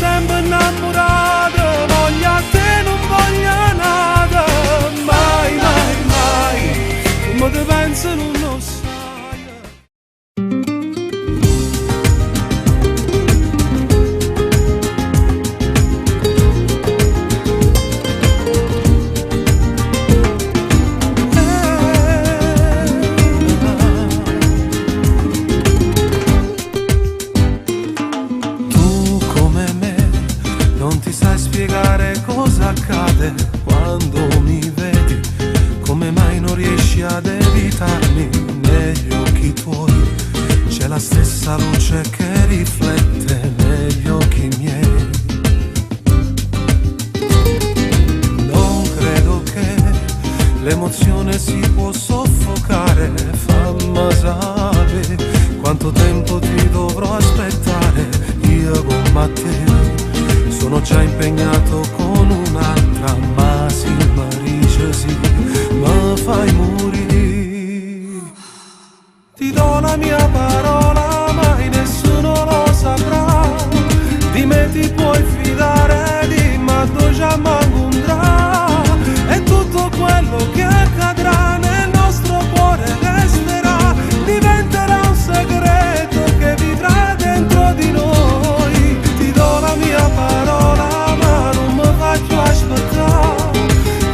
sempre innamorata, voglio a te, non voglio nada, mai, mai, mai, come te penso non lo sai. Quando mi vedi, come mai non riesci ad evitarmi? Negli occhi tuoi c'è la stessa luce che riflette negli occhi miei. Non credo che l'emozione si può soffocare, fammi sapere quanto tempo ti dovrò aspettare. Io con te sono già impegnato con un'altra, ma si marisce sì, ma fai morire. Ti do la mia parola, mai nessuno lo saprà. Di me ti puoi fidare, di ma tu già m'incontrà. E tutto quello che accadrà nel nostro cuore resterà, diventerà un segreto che vivrà dentro di noi. Ti do la mia parola, ma non mi faccio aspettare.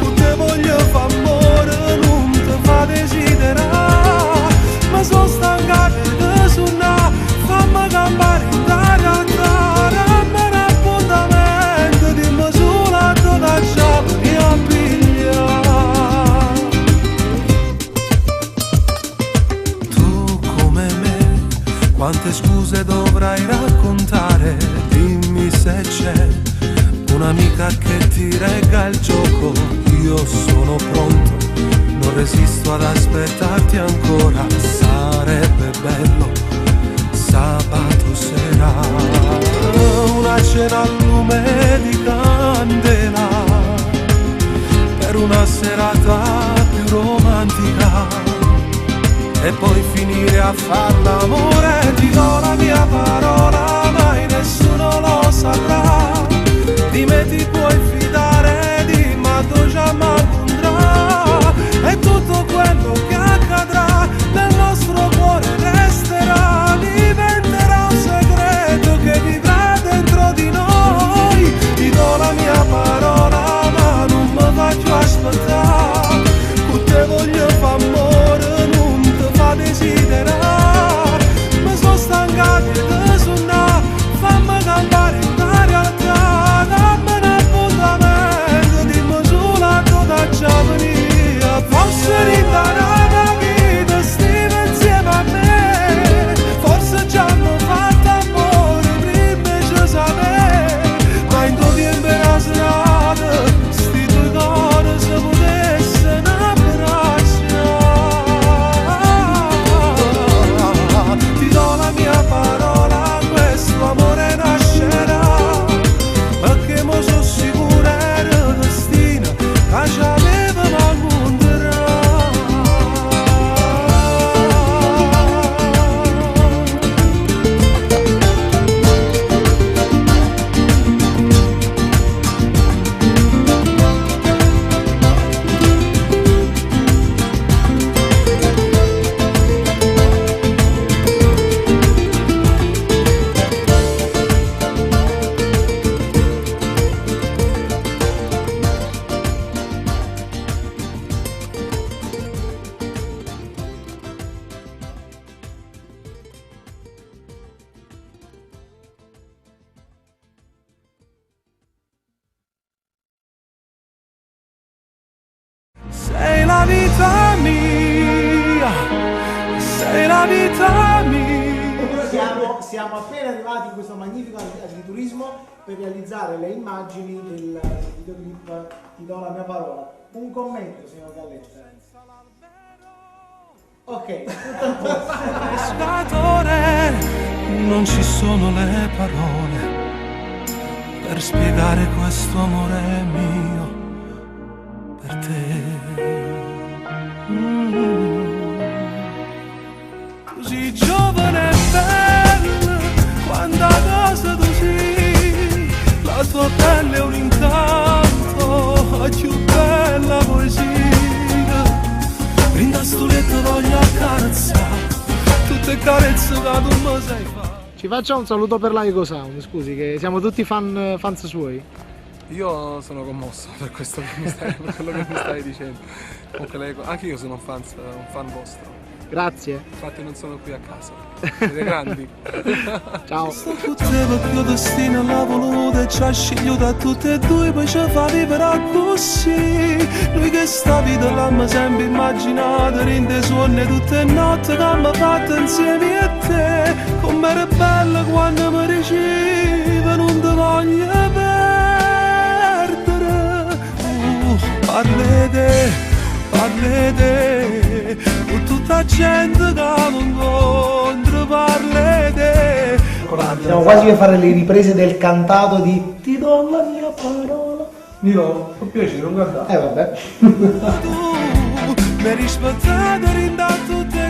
Con te voglio fa amore, non ti fa desiderare. Ma sono stancato di suonare, fammi campare in realtà. Dammi un appuntamento, dimmi solo dove ci veni a pigliare. Tu come me, quante scuse dovrai raccontare? Dimmi se c'è un'amica che ti regga il gioco. Io sono pronto, non resisto ad aspettarti ancora. Sarebbe bello sabato sera, una cena al lume di candela, per una serata più romantica, e poi finire a far l'amore. Ti do la mia parola, mai nessuno lo saprà. Di me ti puoi fidare, di ma tu già m'incontrà. E tutto quello che accadrà nel nostro cuore resterà, diventerà un segreto che vivrà dentro di noi. Ti do la mia parola, ma non mi faccio aspettare. Con te voglio fa amore, non ti fa desiderare. Mi sono stancato di suonare, fammi campare in realtà. Dammi un appuntamento, dimmi solo dove ci veni a forse ritarata chi ti stima insieme a me. Forse ci hanno fatto amore prima ci sapere, ma in tuo tempo era serata, sti due cuori se potesse abbracciare. Ti do la mia parola, questo amore nascerà, perché mo sono sicura era il destino che ci aveva m'incontrerà. Sei la vita mia, sei la vita mia. Siamo appena arrivati in questo magnifico agriturismo per realizzare le immagini del videoclip Ti do la mia parola. Un commento, signor Galletta. Ok, tutto a posto. Pescatore, non ci sono le parole per spiegare questo amore mio per te. Così giovane e bella, quanta cosa tu sei, che ti voglio accarezzare, tutte carezze che tu mi sai fare. Ci faccia un saluto per la Ego Sound, scusi, che siamo tutti fans suoi. Io sono commosso per questo per quello che mi stai dicendo. Comunque anche io sono un fan vostro. Grazie. Infatti non sono qui a casa. Siete grandi. Ciao. Sto con te perché il destino l'ha voluto e ci ha scegliuto a tutte e due, poi ci fa vivere così. Noi che sta vita l'abbiamo sempre immaginata, rinde suonne tutte le notti che abbiamo fatto insieme a te. Come era bella quando mi dicevi non ti voglio perdere. Parli te, con tutta la gente che mi incontro, parli te. Siamo quasi per fare le riprese del cantato di Ti do la mia parola. Io, con piacere, non guardate. Vabbè. Tu mi hai rispettato, rindato te.